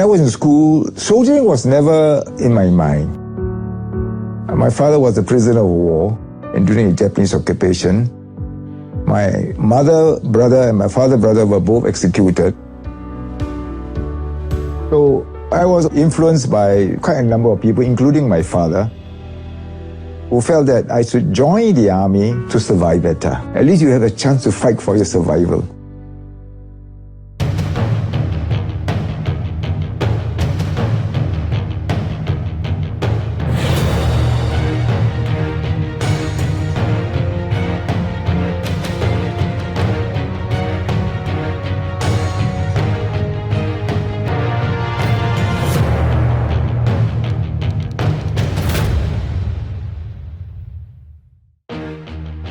was in school, soldiering was never in my mind. My father was a prisoner of war during the Japanese occupation. My mother, brother, and my father, brother were both executed. So I was influenced by quite a number of people, including my father, who felt that I should join the army to survive better. At least you have a chance to fight for your survival.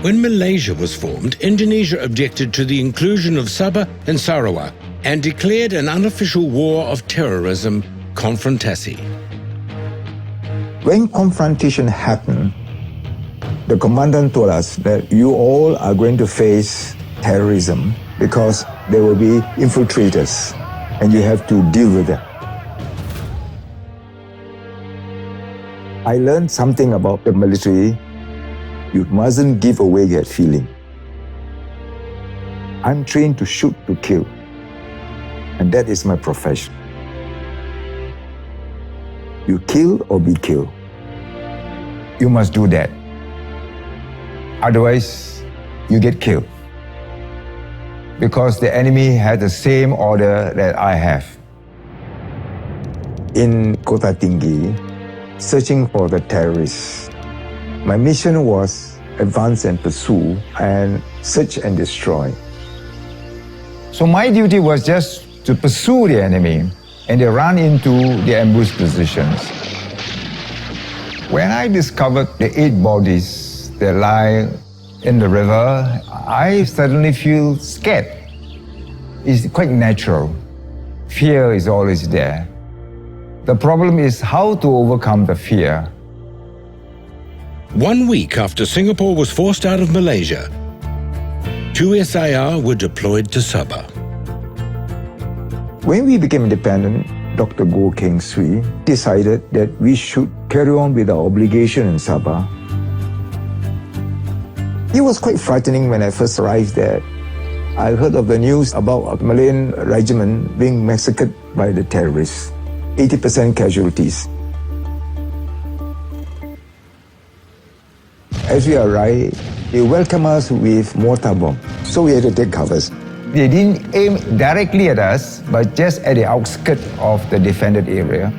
When Malaysia was formed, Indonesia objected to the inclusion of Sabah and Sarawak and declared an unofficial war of terrorism, Konfrontasi. When confrontation happened, the commandant told us that you all are going to face terrorism because there will be infiltrators and you have to deal with them. I learned something about the military. You mustn't give away that feeling. I'm trained to shoot to kill, and that is my profession. You kill or be killed. You must do that. Otherwise, you get killed. Because the enemy had the same order that I have. In Kota Tinggi, searching for the terrorists, my mission was advance and pursue and search and destroy. So my duty was just to pursue the enemy and they run into the ambush positions. When I discovered the 8 bodies that lie in the river, I suddenly feel scared. It's quite natural. Fear is always there. The problem is how to overcome the fear. 1 week after Singapore was forced out of Malaysia, 2 SIR were deployed to Sabah. When we became independent, Dr. Goh Keng Swee decided that we should carry on with our obligation in Sabah. It was quite frightening when I first arrived there. I heard of the news about a Malayan regiment being massacred by the terrorists, 80% casualties. As we arrived, they welcomed us with mortar bombs, so we had to take covers. They didn't aim directly at us, but just at the outskirts of the defended area.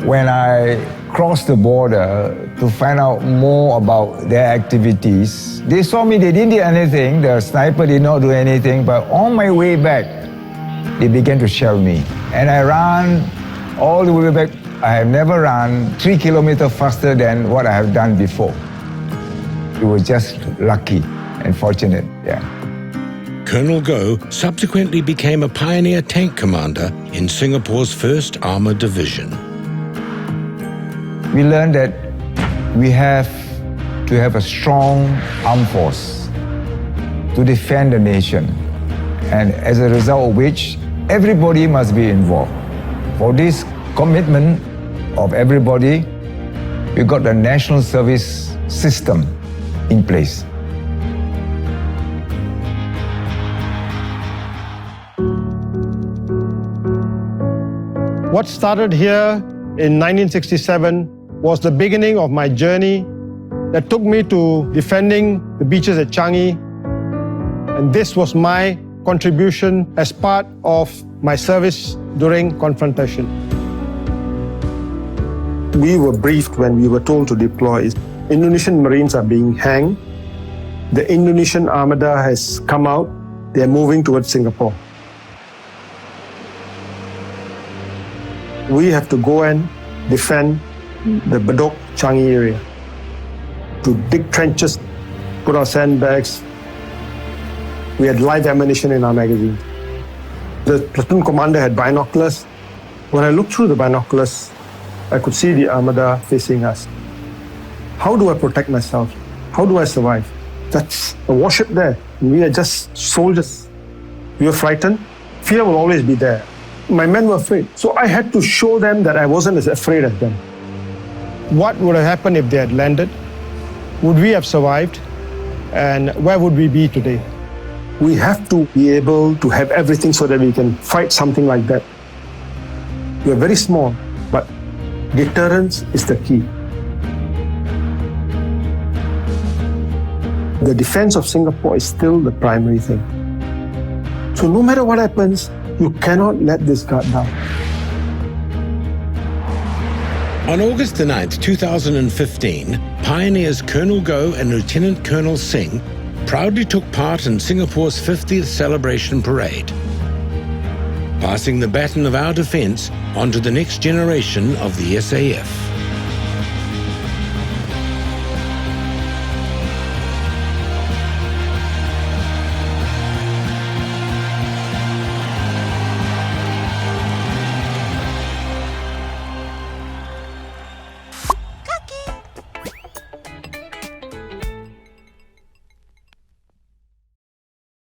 When I crossed the border to find out more about their activities, they saw me, they didn't do anything, the sniper did not do anything, but on my way back, they began to shell me. And I ran all the way back. I have never run 3 kilometers faster than what I have done before. It was just lucky and fortunate, yeah. Colonel Goh subsequently became a pioneer tank commander in Singapore's 1st Armoured Division. We learned that we have to have a strong armed force to defend the nation, and as a result of which, everybody must be involved. For this commitment of everybody, we got the national service system in place. What started here in 1967 was the beginning of my journey that took me to defending the beaches at Changi. And this was my contribution as part of my service during confrontation. We were briefed when we were told to deploy. Indonesian Marines are being hanged. The Indonesian Armada has come out. They are moving towards Singapore. We have to go and defend the Bedok Changi area. To dig trenches, put our sandbags. We had live ammunition in our magazine. The platoon commander had binoculars. When I looked through the binoculars, I could see the Armada facing us. How do I protect myself? How do I survive? That's a warship there. We are just soldiers. We are frightened. Fear will always be there. My men were afraid. So I had to show them that I wasn't as afraid as them. What would have happened if they had landed? Would we have survived? And where would we be today? We have to be able to have everything so that we can fight something like that. We are very small, but deterrence is the key. The defense of Singapore is still the primary thing. So no matter what happens, you cannot let this guard down. On August the 9th, 2015, pioneers Colonel Goh and Lieutenant Colonel Singh proudly took part in Singapore's 50th celebration parade, passing the baton of our defence on to the next generation of the SAF.